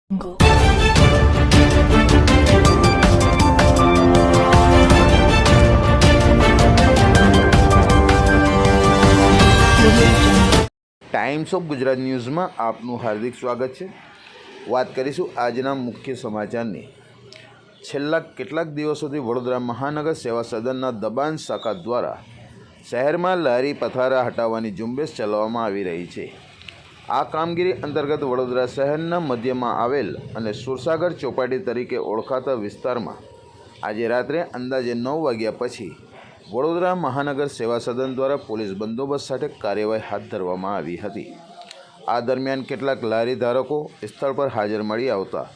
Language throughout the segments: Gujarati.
Go. ટાઈમ્સ ઓફ ગુજરાત ન્યૂઝમાં આપનું હાર્દિક સ્વાગત છે. વાત કરીશું આજના મુખ્ય સમાચારની. છેલ્લા કેટલાક દિવસોથી વડોદરા મહાનગર સેવા સદનના દબાણ શાખા દ્વારા શહેરમાં લારી પથારા હટાવવાની ઝુંબેશ ચલાવવામાં આવી રહી છે. આ કામગીરી અંતર્ગત વડોદરા શહેરના મધ્યમાં આવેલ અને સુરસાગર ચોપાટી તરીકે ઓળખાતા વિસ્તારમાં આજે રાત્રે અંદાજે 9 વાગ્યા પછી વડોદરા મહાનગર સેવા સદન દ્વારા પોલીસ બંદોબસ્ત સાથે કાર્યવાહી હાથ ધરવામાં આવી હતી. આ દરમિયાન કેટલાક લારી ધારકો સ્થળ પર હાજર મળી આવતા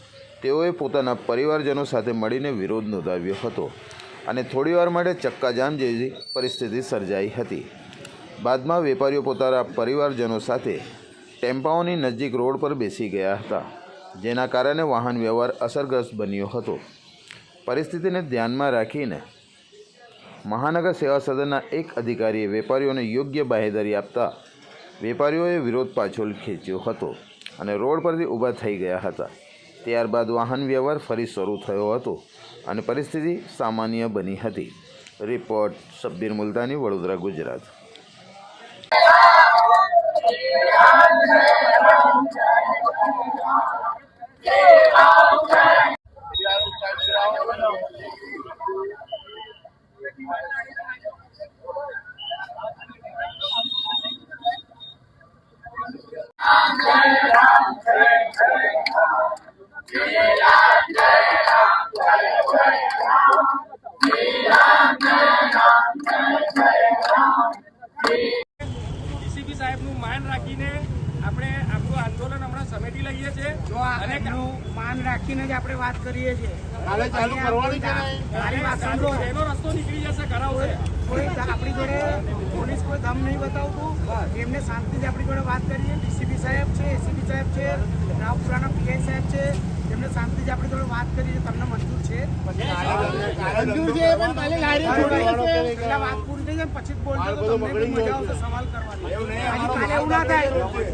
તેઓએ પોતાના પરિવારજનો સાથે મળીને વિરોધ નોંધાવ્યો હતો અને થોડીવાર માટે ચક્કાજામ જેવી પરિસ્થિતિ સર્જાઈ હતી. બાદમાં વેપારીઓ પોતાના પરિવારજનો સાથે ટેમ્પાઓની નજીક રોડ પર બેસી ગયા હતા, જેના કારણે વાહન વ્યવહાર અસરગ્રસ્ત બન્યો હતો. પરિસ્થિતિને ધ્યાનમાં રાખીને મહાનગર સેવા સદનના એક અધિકારીએ વેપારીઓને યોગ્ય બાહેધરી આપતા વેપારીઓએ વિરોધ પાછો ખેંચ્યો હતો અને રોડ પરથી ઊભા થઈ ગયા હતા. ત્યારબાદ વાહન વ્યવહાર ફરી શરૂ થયો હતો અને પરિસ્થિતિ સામાન્ય બની હતી. રિપોર્ટ શબ્બીર મુલતાની, વડોદરા, ગુજરાત. ડીસીપી સાહેબનું માન રાખીને આપણે આપણું આંદોલન હમણાં સમેટી લઈએ છીએ અને માન રાખીને જ આપણે વાત કરીએ છીએ. એનો રસ્તો નીકળી જશે કરાવશે. કોઈ આપણી જોડે પોલીસ કોઈ દમ નહીં બતાવતું, એમને શાંતિથી આપણી જોડે વાત કરીએ. ડીસીપી સાહેબ છે, એસીપી સાહેબ છે, રાવપુરાના પીઆઈ સાહેબ છે, એમને શાંતિથી આપણી જોડે વાત કરીએ. તમને મંજૂર છે? પેલા વાત પૂરી થઈ જાય પછી બોલજો તો તમને મજા આવશે સવાલ કરવાની.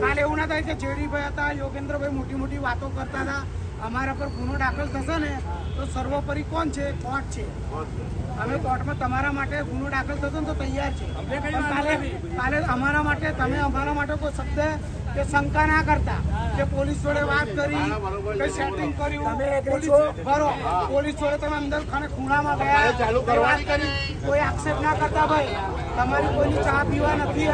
કાલે એવું ના થાય કે જેડીભાઈ હતા, યોગેન્દ્રભાઈ મોટી મોટી વાતો કરતા હતા. અમારા પર ગુનો દાખલ થશે ને તો સર્વોપરી કોણ છે? કોર્ટ છે. અમે કોર્ટમાં તમારા માટે ગુનો દાખલ થશે ને તો તૈયાર છે. કાલે અમારા માટે તમે અમારા માટે કોઈ શબ્દ કે શંકા ના કરતા કે પોલીસ જોડે વાત કરી કે સેટિંગ કર્યું, પોલીસ જોડે તમે અંદર ખૂણામાં ગયા વાત કરી, કોઈ આક્ષેપ ના કરતા. ભાઈ તમારી કોઈની ચા પીવા નથી.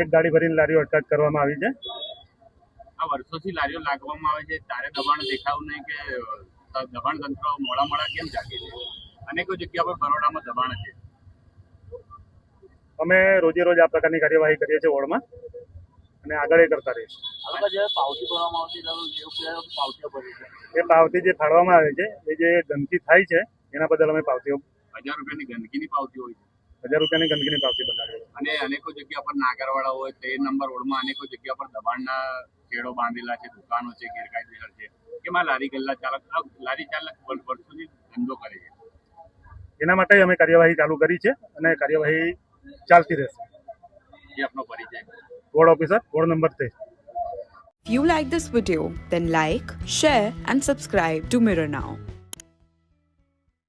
એક ગાડી ભરીને લારીઓ અટકાયત કરવામાં આવી છે. આ વર્ષોથી લારીઓ લાગવામાં આવે છે, ત્યારે દબાણ દેખાવું નહીં કે દબાણ તંત્ર મોડા કેમ જાગે છે? અનેકો જગ્યા પર બરોડામાં દબાણ છે. અમે રોજે રોજ આ પ્રકારની કાર્યવાહી કરીએ છીએ વોર્ડમાં અને આગળ એ કરતા રહીશું. એ પાવતી જે ફાળવામાં આવે છે એ જે ગંદકી થાય છે એના બદલ અમે પાવતીઓ 1000 રૂપિયાની ગંદકીની પાવતી હોય છે. 1000 રૂપિયાની ગંદકીની પાવતી બનાવીએ છીએ. અને અનેકો જગ્યા પર નાગરવાળા હોય, 13 નંબર રોડમાં અનેકો જગ્યા પર દબાણના શેડો બાંધેલા છે, દુકાનો છે, ગેરકાયદેસર છે. કેમાં લારી ગલ્લા ચાલક વર્ષોથી ધંધો કરે છે? એના માટે અમે કાર્યવાહી ચાલુ કરી છે અને કાર્યવાહી ચાલતી રહેશે. જે આપનો પરિચય? Ward officer, ward number 13. If you like this video, then like, share and subscribe to Mirror Now.